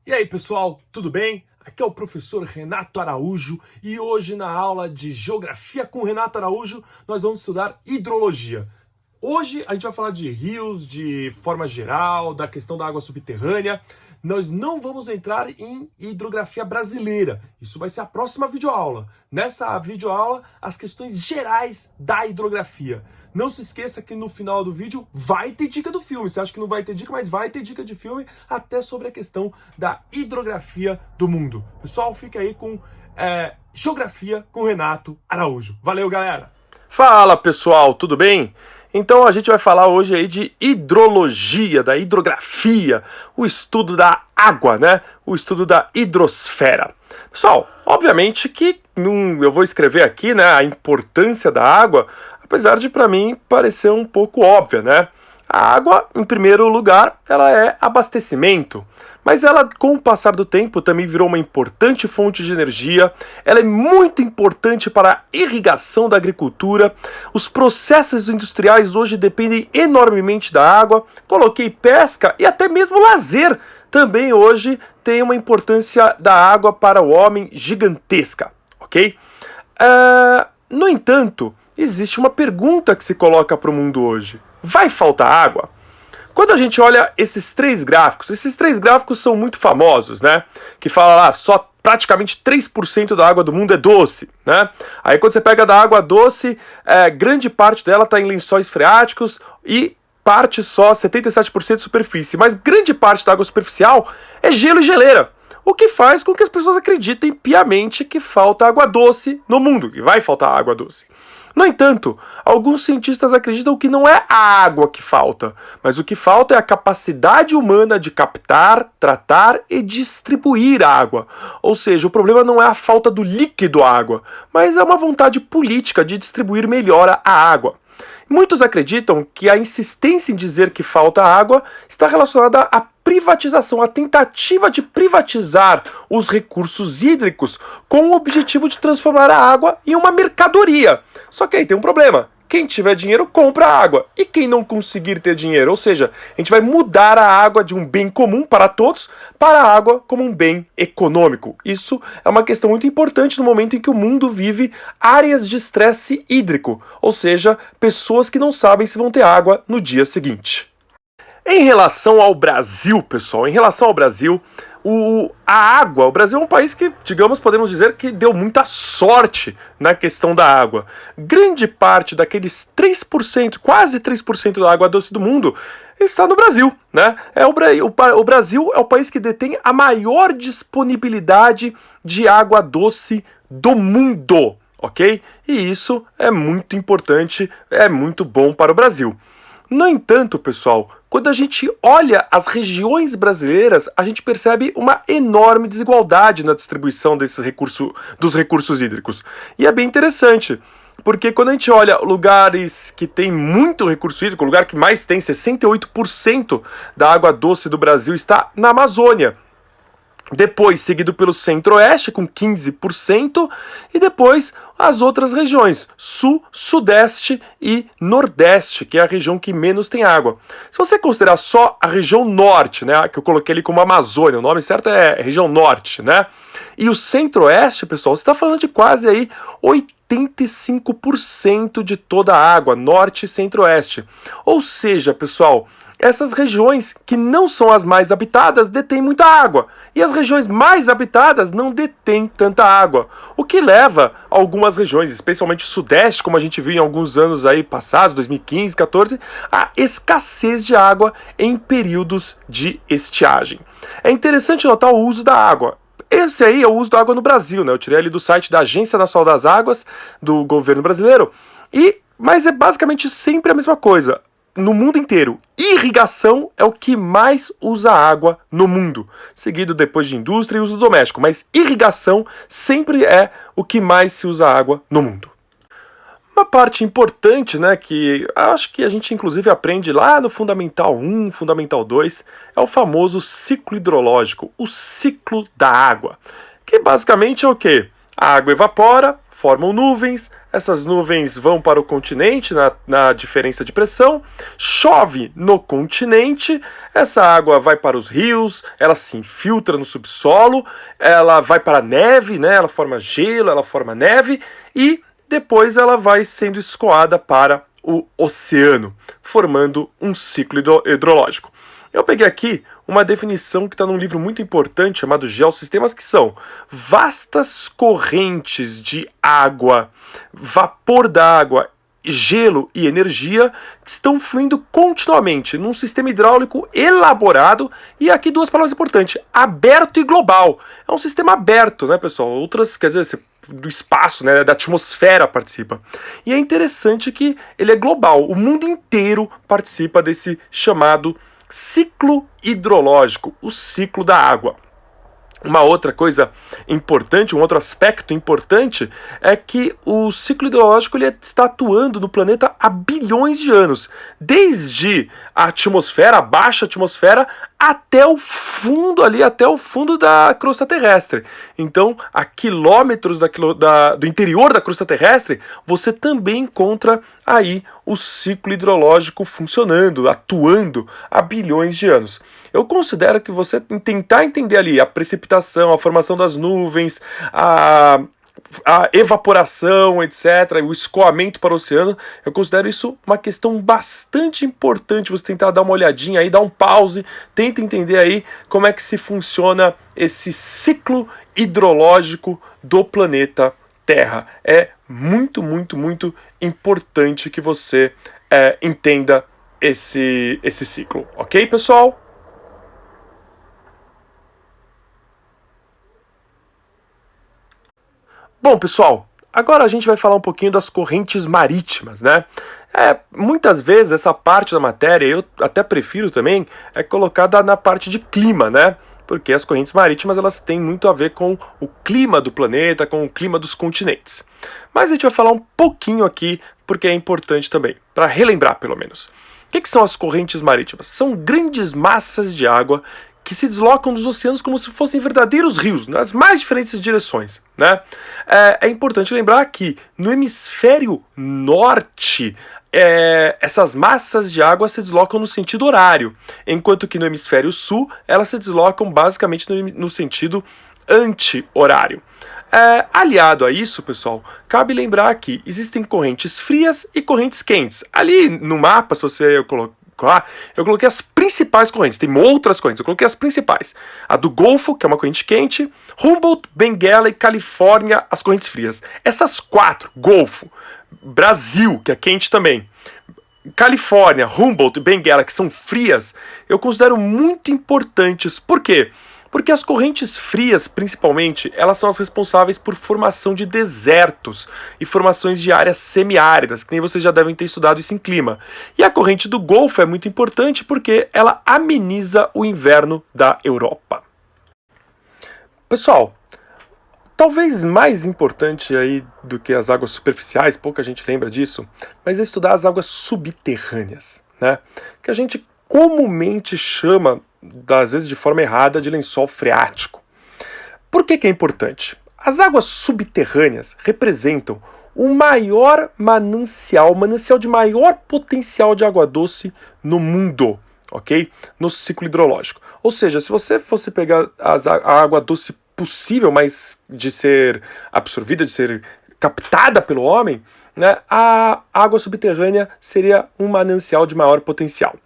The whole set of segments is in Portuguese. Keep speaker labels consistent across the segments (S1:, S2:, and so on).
S1: E aí, pessoal, tudo bem? Aqui é o professor Renato Araújo e hoje na aula de Geografia com Renato Araújo nós vamos estudar hidrologia. Hoje a gente vai falar de rios, de forma geral, da questão da água subterrânea. Nós não vamos entrar em hidrografia brasileira. Isso vai ser a próxima videoaula. Nessa videoaula, as questões gerais da hidrografia. Não se esqueça que no final do vídeo vai ter dica do filme. Você acha que não vai ter dica, mas vai ter dica de filme até sobre a questão da hidrografia do mundo. Pessoal, fica aí com Geografia com Renato Araújo. Valeu, galera!
S2: Fala, pessoal, tudo bem? Então a gente vai falar hoje aí de hidrologia, da hidrografia, o estudo da água, né? O estudo da hidrosfera. Pessoal, obviamente que eu vou escrever aqui, né, a importância da água, apesar de para mim parecer um pouco óbvia, né? A água, em primeiro lugar, ela é abastecimento, mas ela, com o passar do tempo, também virou uma importante fonte de energia, ela é muito importante para a irrigação da agricultura, os processos industriais hoje dependem enormemente da água, coloquei pesca e até mesmo lazer, também hoje tem uma importância da água para o homem gigantesca, ok? No entanto, existe uma pergunta que se coloca para o mundo hoje. Vai faltar água? Quando a gente olha esses três gráficos são muito famosos, né? Que fala lá, só praticamente 3% da água do mundo é doce, né? Aí quando você pega da água doce, grande parte dela está em lençóis freáticos e parte só, 77% de superfície. Mas grande parte da água superficial é gelo e geleira. O que faz com que as pessoas acreditem piamente que falta água doce no mundo, que vai faltar água doce. No entanto, alguns cientistas acreditam que não é a água que falta, mas o que falta é a capacidade humana de captar, tratar e distribuir a água. Ou seja, o problema não é a falta do líquido água, mas é uma vontade política de distribuir melhor a água. Muitos acreditam que a insistência em dizer que falta água está relacionada à privatização, a tentativa de privatizar os recursos hídricos com o objetivo de transformar a água em uma mercadoria. Só que aí tem um problema. Quem tiver dinheiro compra a água, e quem não conseguir ter dinheiro, ou seja, a gente vai mudar a água de um bem comum para todos para a água como um bem econômico. Isso é uma questão muito importante no momento em que o mundo vive áreas de estresse hídrico, ou seja, pessoas que não sabem se vão ter água no dia seguinte. Em relação ao Brasil, pessoal, o Brasil é um país que, digamos, podemos dizer que deu muita sorte na questão da água. Grande parte daqueles 3%, quase 3% da água doce do mundo está no Brasil, né? O Brasil é o país que detém a maior disponibilidade de água doce do mundo, ok? E isso é muito importante, é muito bom para o Brasil. No entanto, pessoal, quando a gente olha as regiões brasileiras, a gente percebe uma enorme desigualdade na distribuição dos recursos hídricos. E é bem interessante, porque quando a gente olha lugares que tem muito recurso hídrico, o lugar que mais tem, 68% da água doce do Brasil está na Amazônia. Depois, seguido pelo Centro-Oeste, com 15%, e depois as outras regiões, Sul, Sudeste e Nordeste, que é a região que menos tem água. Se você considerar só a região Norte, né, que eu coloquei ali como Amazônia, o nome certo é região Norte, né, e o Centro-Oeste, pessoal, você está falando de quase aí 85% de toda a água, Norte e Centro-Oeste. Ou seja, pessoal, essas regiões que não são as mais habitadas detêm muita água, e as regiões mais habitadas não detêm tanta água, o que leva algumas regiões, especialmente o Sudeste, como a gente viu em alguns anos aí passados, 2015, 2014, a escassez de água em períodos de estiagem. É interessante notar o uso da água. Esse aí é o uso da água no Brasil, né? Eu tirei ali do site da Agência Nacional das Águas, do governo brasileiro, mas é basicamente sempre a mesma coisa. No mundo inteiro, irrigação é o que mais usa água no mundo, seguido depois de indústria e uso doméstico, mas irrigação sempre é o que mais se usa água no mundo. Uma parte importante, né, que acho que a gente inclusive aprende lá no Fundamental 1, Fundamental 2, é o famoso ciclo hidrológico, o ciclo da água, que basicamente é o quê? A água evapora, formam nuvens, essas nuvens vão para o continente na diferença de pressão, chove no continente, essa água vai para os rios, ela se infiltra no subsolo, ela vai para a neve, né? Ela forma gelo, ela forma neve e depois ela vai sendo escoada para o oceano, formando um ciclo hidrológico. Eu peguei aqui uma definição que está num livro muito importante chamado Geossistemas, que são vastas correntes de água, vapor da água, gelo e energia que estão fluindo continuamente num sistema hidráulico elaborado, e aqui duas palavras importantes: aberto e global. É um sistema aberto, né, pessoal? Outras, quer dizer, do espaço, né, da atmosfera participa. E é interessante que ele é global, o mundo inteiro participa desse chamado ciclo hidrológico, o ciclo da água. Uma outra coisa importante, um outro aspecto importante é que o ciclo hidrológico ele está atuando no planeta há bilhões de anos, desde a atmosfera, a baixa atmosfera, até o fundo ali, até o fundo da crosta terrestre. Então, a quilômetros do interior da crosta terrestre, você também encontra aí o ciclo hidrológico funcionando, atuando há bilhões de anos. Eu considero que você tentar entender ali a precipitação, a formação das nuvens, a evaporação, etc., o escoamento para o oceano, eu considero isso uma questão bastante importante. Você tentar dar uma olhadinha aí, dar um pause, tenta entender aí como é que se funciona esse ciclo hidrológico do planeta Terra. É muito, muito, muito importante que você entenda esse ciclo, ok, pessoal? Bom, pessoal, agora a gente vai falar um pouquinho das correntes marítimas, né? Muitas vezes essa parte da matéria, eu até prefiro também, é colocada na parte de clima, né? Porque as correntes marítimas elas têm muito a ver com o clima do planeta, com o clima dos continentes. Mas a gente vai falar um pouquinho aqui, porque é importante também, para relembrar pelo menos. O que são as correntes marítimas? São grandes massas de água que se deslocam dos oceanos como se fossem verdadeiros rios, nas mais diferentes direções, né? É importante lembrar que no hemisfério norte, essas massas de água se deslocam no sentido horário, enquanto que no hemisfério sul, elas se deslocam basicamente no sentido anti-horário. Aliado a isso, pessoal, cabe lembrar que existem correntes frias e correntes quentes. Ali no mapa, se você colocar, eu coloquei as principais correntes, tem outras correntes, eu coloquei as principais. A do Golfo, que é uma corrente quente, Humboldt, Benguela e Califórnia, as correntes frias. Essas quatro, Golfo, Brasil, que é quente também, Califórnia, Humboldt e Benguela, que são frias, eu considero muito importantes. Por quê? Porque as correntes frias, principalmente, elas são as responsáveis por formação de desertos e formações de áreas semiáridas, que nem vocês já devem ter estudado isso em clima. E a corrente do Golfo é muito importante porque ela ameniza o inverno da Europa. Pessoal, talvez mais importante aí do que as águas superficiais, pouca gente lembra disso, mas é estudar as águas subterrâneas, né? Que a gente comumente chama, às vezes de forma errada, de lençol freático. Por que é importante? As águas subterrâneas representam o maior manancial de maior potencial de água doce no mundo, ok? No ciclo hidrológico. Ou seja, se você fosse pegar a água doce possível, mas de ser absorvida, de ser captada pelo homem, né, a água subterrânea seria um manancial de maior potencial.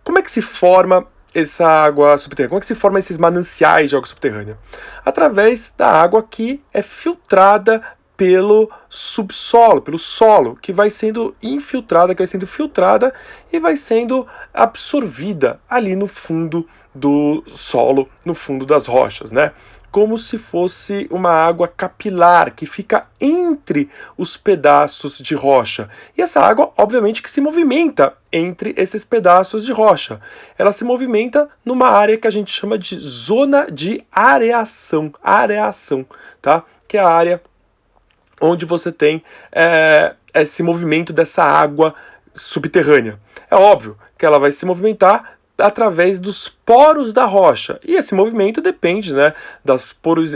S2: Como é que se forma essa água subterrânea? Como é que se formam esses mananciais de água subterrânea? Através da água que é filtrada pelo subsolo, pelo solo, que vai sendo infiltrada, que vai sendo filtrada e vai sendo absorvida ali no fundo do solo, no fundo das rochas, né? Como se fosse uma água capilar que fica entre os pedaços de rocha. E essa água, obviamente, que se movimenta entre esses pedaços de rocha. Ela se movimenta numa área que a gente chama de zona de areação, tá? Que é a área onde você tem esse movimento dessa água subterrânea. É óbvio que ela vai se movimentar através dos poros da rocha. E esse movimento depende, né,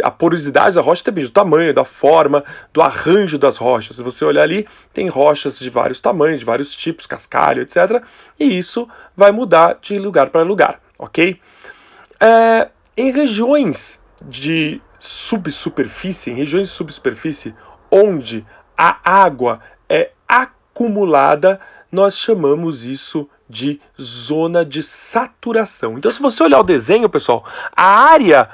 S2: a porosidade da rocha depende do tamanho, da forma, do arranjo das rochas. Se você olhar ali, tem rochas de vários tamanhos, de vários tipos, cascalho, etc. E isso vai mudar de lugar para lugar, ok? Em regiões de subsuperfície, onde a água é acumulada, nós chamamos isso de zona de saturação. Então, se você olhar o desenho, pessoal, a área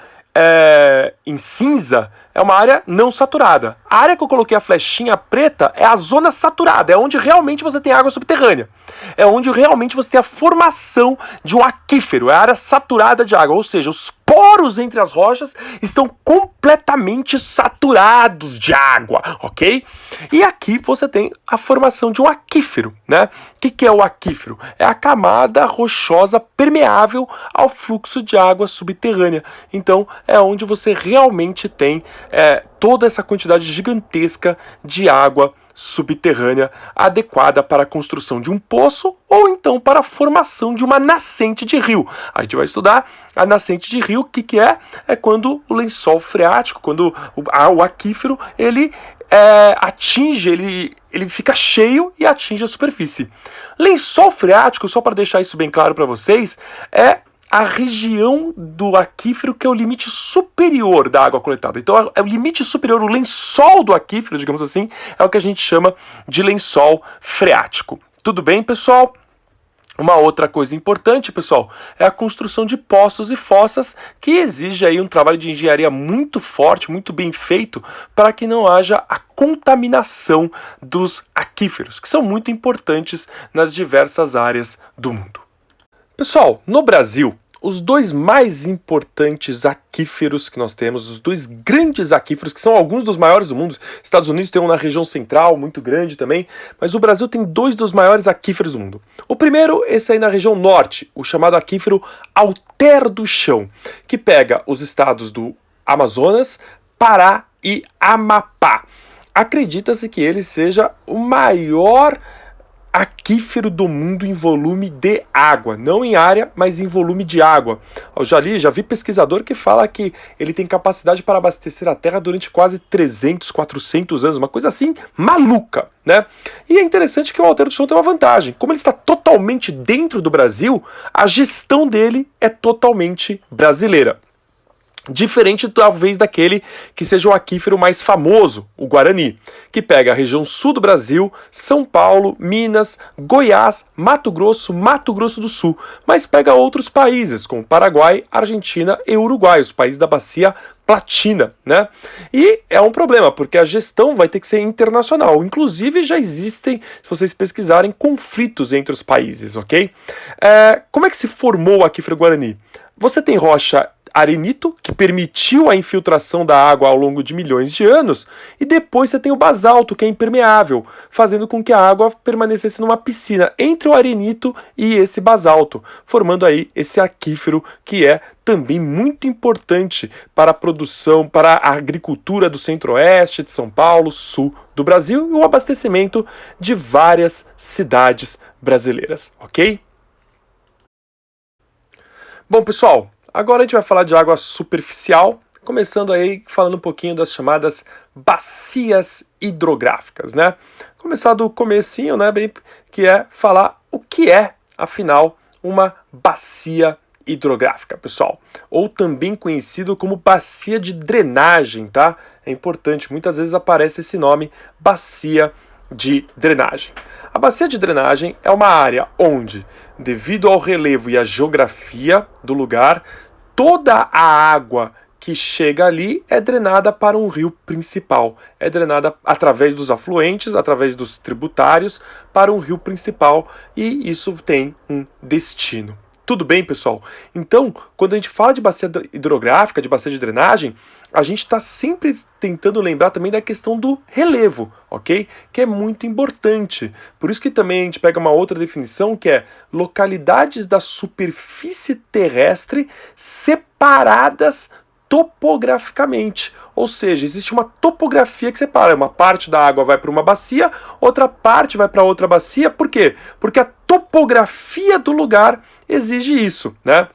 S2: em cinza é uma área não saturada. A área que eu coloquei a flechinha preta é a zona saturada, é onde realmente você tem água subterrânea. É onde realmente você tem a formação de um aquífero, é a área saturada de água, ou seja, os poros entre as rochas estão completamente saturados de água, ok? E aqui você tem a formação de um aquífero, né? O que é o aquífero? É a camada rochosa permeável ao fluxo de água subterrânea. Então, é onde você realmente tem toda essa quantidade gigantesca de água subterrânea adequada para a construção de um poço ou então para a formação de uma nascente de rio. A gente vai estudar a nascente de rio, o que é? É quando o lençol freático, quando o aquífero, ele atinge, ele fica cheio e atinge a superfície. Lençol freático, só para deixar isso bem claro para vocês, é a região do aquífero que é o limite superior da água coletada. Então, é o limite superior, o lençol do aquífero, digamos assim, é o que a gente chama de lençol freático. Tudo bem, pessoal? Uma outra coisa importante, pessoal, é a construção de poços e fossas, que exige aí um trabalho de engenharia muito forte, muito bem feito, para que não haja a contaminação dos aquíferos, que são muito importantes nas diversas áreas do mundo. Pessoal, no Brasil, os dois mais importantes aquíferos que nós temos, os dois grandes aquíferos, que são alguns dos maiores do mundo, Estados Unidos tem um na região central, muito grande também, mas o Brasil tem dois dos maiores aquíferos do mundo. O primeiro, esse aí na região norte, o chamado aquífero Alter do Chão, que pega os estados do Amazonas, Pará e Amapá. Acredita-se que ele seja o maior aquífero do mundo em volume de água, não em área, mas em volume de água. Eu já vi pesquisador que fala que ele tem capacidade para abastecer a Terra durante quase 300, 400 anos, uma coisa assim maluca, né? E é interessante que o Alter do Chão tem uma vantagem. Como ele está totalmente dentro do Brasil, a gestão dele é totalmente brasileira. Diferente talvez daquele que seja o aquífero mais famoso, o Guarani, que pega a região sul do Brasil, São Paulo, Minas, Goiás, Mato Grosso do Sul, mas pega outros países, como Paraguai, Argentina e Uruguai, os países da bacia platina, né? E é um problema, porque a gestão vai ter que ser internacional. Inclusive já existem, se vocês pesquisarem, conflitos entre os países, ok? Como é que se formou o aquífero Guarani? Você tem rocha arenito, que permitiu a infiltração da água ao longo de milhões de anos, e depois você tem o basalto, que é impermeável, fazendo com que a água permanecesse numa piscina entre o arenito e esse basalto, formando aí esse aquífero que é também muito importante para a produção, para a agricultura do centro-oeste de São Paulo, sul do Brasil, e o abastecimento de várias cidades brasileiras, ok? Bom, pessoal, agora a gente vai falar de água superficial, começando aí falando um pouquinho das chamadas bacias hidrográficas, né? Começar do comecinho, né, bem, que é falar o que é, afinal, uma bacia hidrográfica, pessoal, ou também conhecido como bacia de drenagem, tá? É importante, muitas vezes aparece esse nome, bacia de drenagem. A bacia de drenagem é uma área onde, devido ao relevo e à geografia do lugar, toda a água que chega ali é drenada para um rio principal. É drenada através dos afluentes, através dos tributários, para um rio principal, e isso tem um destino. Tudo bem, pessoal? Então, quando a gente fala de bacia hidrográfica, de bacia de drenagem, a gente está sempre tentando lembrar também da questão do relevo, ok? Que é muito importante. Por isso que também a gente pega uma outra definição, que é localidades da superfície terrestre separadas topograficamente, ou seja, existe uma topografia que separa, uma parte da água vai para uma bacia, outra parte vai para outra bacia, por quê? Porque a topografia do lugar exige isso, né?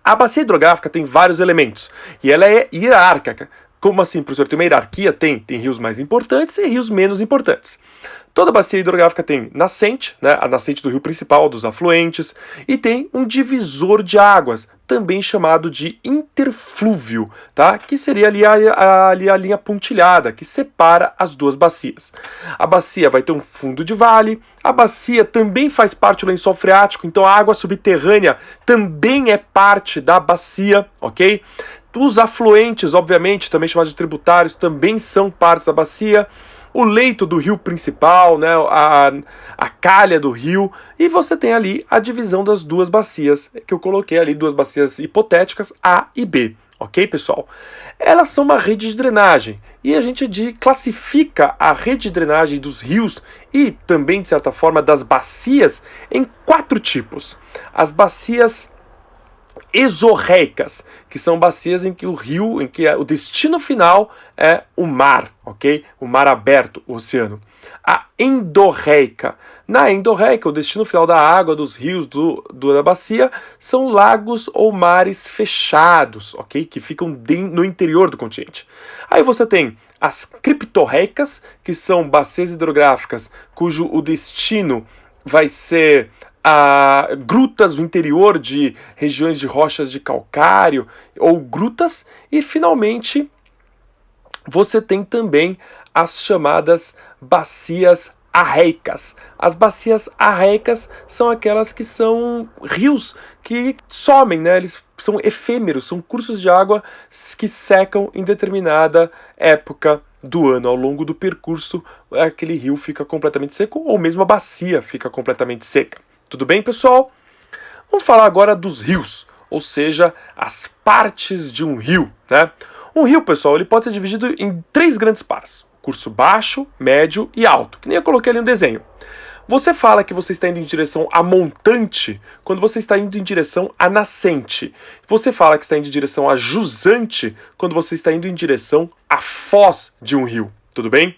S2: A bacia hidrográfica tem vários elementos, e ela é hierárquica. Como assim, professor? Tem uma hierarquia? Tem rios mais importantes e rios menos importantes. Toda bacia hidrográfica tem nascente, né, a nascente do rio principal, dos afluentes, e tem um divisor de águas, também chamado de interflúvio, tá? Que seria ali a linha pontilhada, que separa as duas bacias. A bacia vai ter um fundo de vale, a bacia também faz parte do lençol freático, então a água subterrânea também é parte da bacia, ok? Os afluentes, obviamente, também chamados de tributários, também são partes da bacia. O leito do rio principal, né, a calha do rio, e você tem ali a divisão das duas bacias, que eu coloquei ali, duas bacias hipotéticas, A e B, ok, pessoal? Elas são uma rede de drenagem, e a gente classifica a rede de drenagem dos rios e também, de certa forma, das bacias em 4 tipos. As bacias exorreicas, que são bacias em que o destino final é o mar, ok? O mar aberto, o oceano. A endorreica. Na endorreica, o destino final da água dos rios da bacia são lagos ou mares fechados, ok? Que ficam no interior do continente. Aí você tem as criptorreicas, que são bacias hidrográficas cujo o destino vai ser grutas no interior de regiões de rochas de calcário ou grutas, e finalmente você tem também as chamadas bacias arreicas. As bacias arreicas são aquelas que são rios que somem, né? Eles são efêmeros, são cursos de água que secam em determinada época do ano. Ao longo do percurso, aquele rio fica completamente seco, ou mesmo a bacia fica completamente seca. Tudo bem, pessoal? Vamos falar agora dos rios, ou seja, as partes de um rio, né? Um rio, pessoal, ele pode ser dividido em 3 grandes partes: curso baixo, médio e alto, que nem eu coloquei ali no desenho. Você fala que você está indo em direção a montante quando você está indo em direção a nascente. Você fala que está indo em direção a jusante quando você está indo em direção à foz de um rio. Tudo bem?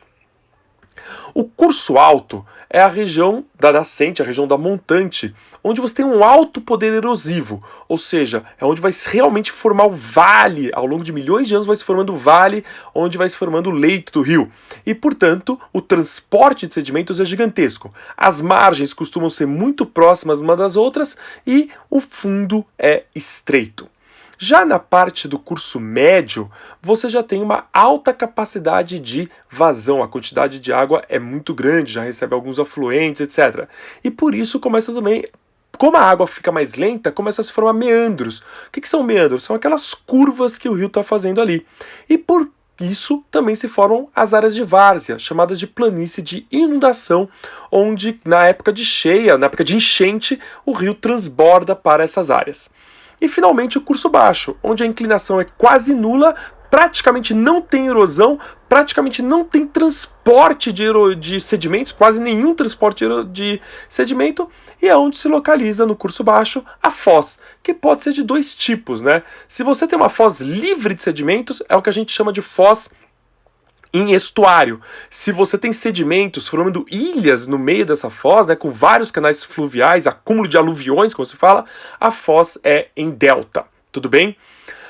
S2: O curso alto é a região da nascente, a região da montante, onde você tem um alto poder erosivo, ou seja, é onde vai realmente formar o vale, ao longo de milhões de anos vai se formando o vale, onde vai se formando o leito do rio. E, portanto, o transporte de sedimentos é gigantesco. As margens costumam ser muito próximas umas das outras e o fundo é estreito. Já na parte do curso médio, você já tem uma alta capacidade de vazão, a quantidade de água é muito grande, já recebe alguns afluentes, etc. E por isso começa também, como a água fica mais lenta, começa a se formar meandros. O que são meandros? São aquelas curvas que o rio está fazendo ali. E por isso também se formam as áreas de várzea, chamadas de planície de inundação, onde na época de cheia, na época de enchente, o rio transborda para essas áreas. E finalmente o curso baixo, onde a inclinação é quase nula, praticamente não tem erosão, praticamente não tem transporte de sedimentos, quase nenhum transporte de sedimento, e é onde se localiza no curso baixo a foz, que pode ser de 2 tipos, né? Se você tem uma foz livre de sedimentos, é o que a gente chama de foz em estuário. Se você tem sedimentos formando ilhas no meio dessa foz, né, com vários canais fluviais, acúmulo de aluviões, como se fala, a foz é em delta. Tudo bem?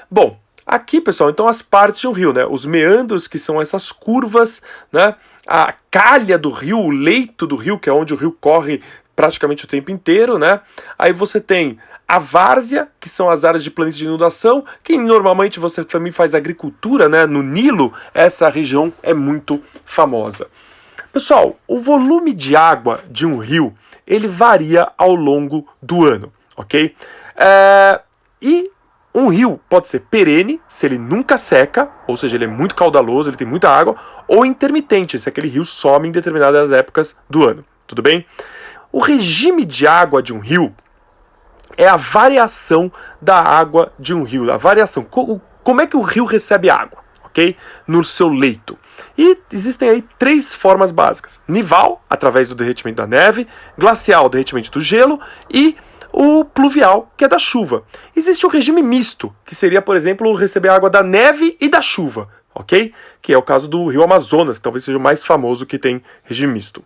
S2: Bom, aqui, pessoal, então as partes de um rio, né? Os meandros, que são essas curvas, né? A calha do rio, o leito do rio, que é onde o rio corre praticamente o tempo inteiro, né? Aí você tem a várzea, que são as áreas de planície de inundação, que normalmente você também faz agricultura, né? No Nilo, essa região é muito famosa. Pessoal, o volume de água de um rio, ele varia ao longo do ano, ok? E um rio pode ser perene, se ele nunca seca, ou seja, ele é muito caudaloso, ele tem muita água, ou intermitente, se aquele rio some em determinadas épocas do ano, tudo bem? O regime de água de um rio é a variação da água de um rio, a variação, como é que o rio recebe água, ok? No seu leito. E existem aí 3 formas básicas: nival, através do derretimento da neve; glacial, derretimento do gelo; e o pluvial, que é da chuva. Existe o regime misto, que seria, por exemplo, receber água da neve e da chuva, ok? Que é o caso do rio Amazonas, que talvez seja o mais famoso que tem regime misto.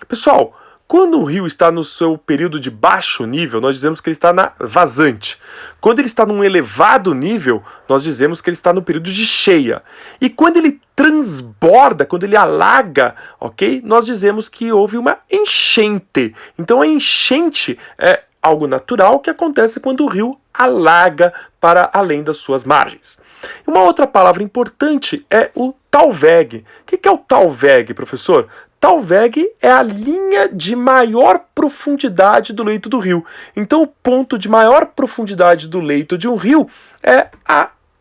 S2: Pessoal, quando o rio está no seu período de baixo nível, nós dizemos que ele está na vazante. Quando ele está num elevado nível, nós dizemos que ele está no período de cheia. E quando ele transborda, quando ele alaga, ok? Nós dizemos que houve uma enchente. Então a enchente é algo natural que acontece quando o rio alaga para além das suas margens. Uma outra palavra importante é o talveg. O que é o talveg, professor? Talveg é a linha de maior profundidade do leito do rio. Então, o ponto de maior profundidade do leito de um rio é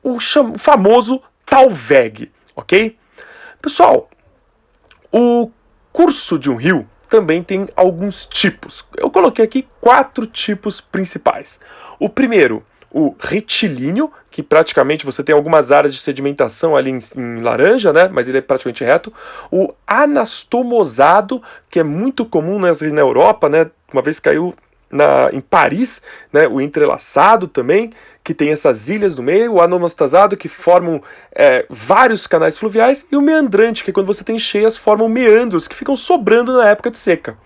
S2: o famoso talveg, ok? Pessoal, o curso de um rio também tem alguns tipos. Eu coloquei aqui 4 tipos principais. O primeiro, o retilíneo, que praticamente você tem algumas áreas de sedimentação ali em laranja, né? Mas ele é praticamente reto. O anastomosado, que é muito comum na Europa, né? Uma vez caiu em Paris, né? O entrelaçado também, que tem essas ilhas no meio. O anastomosado, que formam vários canais fluviais. E o meandrante, que quando você tem cheias, formam meandros que ficam sobrando na época de seca.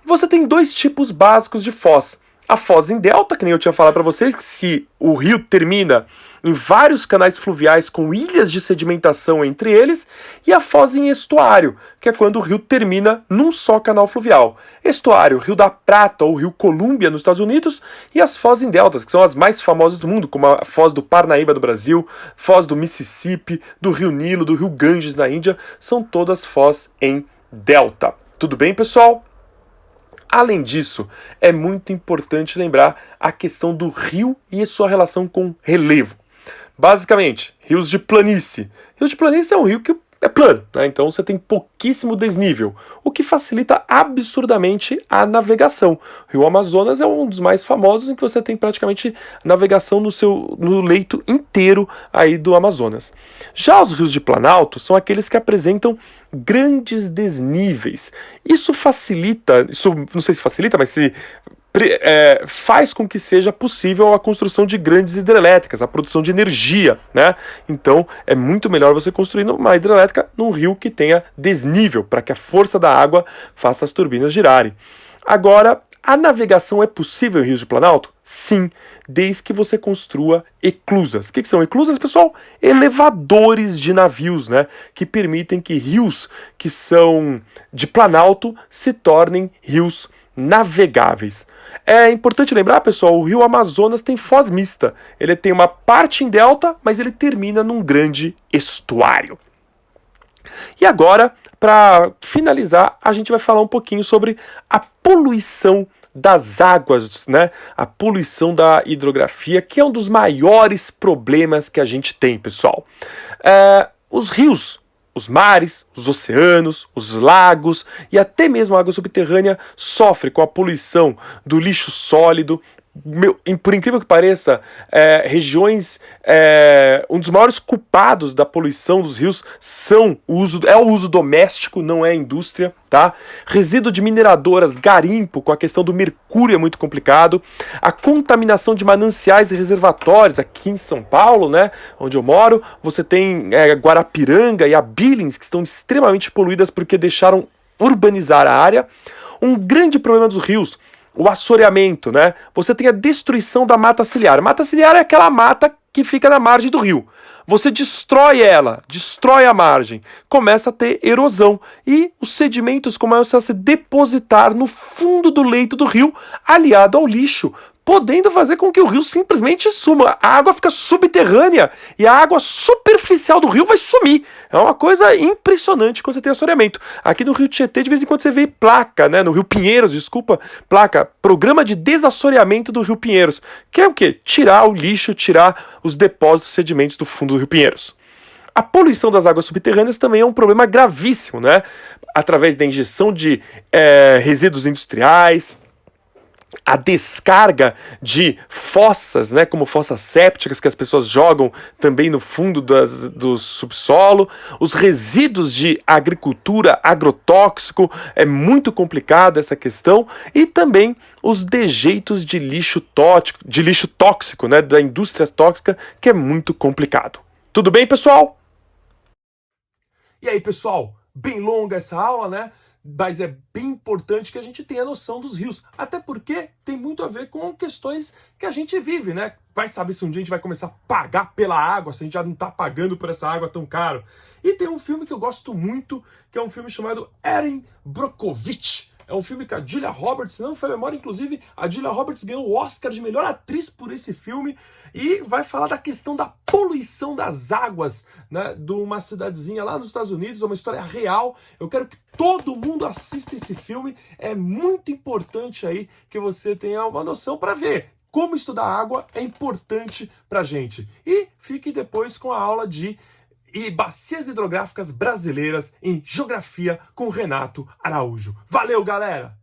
S2: E você tem 2 tipos básicos de foz. A foz em delta, que nem eu tinha falado para vocês, que se o rio termina em vários canais fluviais com ilhas de sedimentação entre eles, e a foz em estuário, que é quando o rio termina num só canal fluvial. Estuário, Rio da Prata ou Rio Colômbia nos Estados Unidos, e as fozes em deltas, que são as mais famosas do mundo, como a foz do Parnaíba do Brasil, foz do Mississippi, do Rio Nilo, do Rio Ganges na Índia, são todas foz em delta. Tudo bem, pessoal? Além disso, é muito importante lembrar a questão do rio e a sua relação com relevo. Basicamente, rios de planície. Rio de planície é um rio que é plano, né? Então você tem pouquíssimo desnível, o que facilita absurdamente a navegação. O Rio Amazonas é um dos mais famosos, em que você tem praticamente navegação no leito inteiro aí do Amazonas. Já os rios de planalto são aqueles que apresentam grandes desníveis. Isso facilita, não sei se facilita, mas faz com que seja possível a construção de grandes hidrelétricas, a produção de energia, né? Então é muito melhor você construir uma hidrelétrica num rio que tenha desnível, para que a força da água faça as turbinas girarem. Agora, a navegação é possível em rios de planalto? Sim, desde que você construa eclusas. O que são eclusas, pessoal? Elevadores de navios, né? Que permitem que rios que são de planalto se tornem rios navegáveis. É importante lembrar, pessoal, o rio Amazonas tem foz mista. Ele tem uma parte em delta, mas ele termina num grande estuário. E agora, para finalizar, a gente vai falar um pouquinho sobre a poluição das águas, né? A poluição da hidrografia, que é um dos maiores problemas que a gente tem, pessoal. Os rios, os mares, os oceanos, os lagos e até mesmo a água subterrânea sofrem com a poluição do lixo sólido. Por incrível que pareça, um dos maiores culpados da poluição dos rios é o uso doméstico, não é a indústria, tá? Resíduo de mineradoras, garimpo, com a questão do mercúrio é muito complicado. A contaminação de mananciais e reservatórios, aqui em São Paulo, né, onde eu moro, você tem Guarapiranga e a Billings, que estão extremamente poluídas porque deixaram urbanizar a área. Um grande problema dos rios, o assoreamento, né? Você tem a destruição da mata ciliar. Mata ciliar é aquela mata que fica na margem do rio. Você destrói ela, destrói a margem, começa a ter erosão e os sedimentos começam a se depositar no fundo do leito do rio, aliado ao lixo, podendo fazer com que o rio simplesmente suma. A água fica subterrânea e a água superficial do rio vai sumir. É uma coisa impressionante quando você tem assoreamento. Aqui no Rio Tietê, de vez em quando você vê placa, né? No Rio Pinheiros, desculpa, placa, Programa de Desassoreamento do Rio Pinheiros, que é o quê? Tirar o lixo, tirar os depósitos sedimentos do fundo do Rio Pinheiros. A poluição das águas subterrâneas também é um problema gravíssimo, né? Através da injeção de resíduos industriais, a descarga de fossas, né, como fossas sépticas que as pessoas jogam também no fundo do subsolo, os resíduos de agricultura, agrotóxico, é muito complicada essa questão, e também os dejeitos de lixo tóxico, né, da indústria tóxica, que é muito complicado. Tudo bem, pessoal?
S1: E aí, pessoal, bem longa essa aula, né? Mas é bem importante que a gente tenha noção dos rios, até porque tem muito a ver com questões que a gente vive, né? Vai saber se um dia a gente vai começar a pagar pela água, se a gente já não tá pagando por essa água tão caro. E tem um filme que eu gosto muito, que é um filme chamado Erin Brockovich. É um filme que a Julia Roberts, não foi memória, inclusive, a Julia Roberts ganhou o Oscar de melhor atriz por esse filme, e vai falar da questão da poluição das águas, né, de uma cidadezinha lá nos Estados Unidos, é uma história real. Eu quero que todo mundo assista esse filme, é muito importante aí que você tenha uma noção para ver como estudar água é importante pra gente. E fique depois com a aula de bacias hidrográficas brasileiras em geografia com Renato Araújo. Valeu, galera!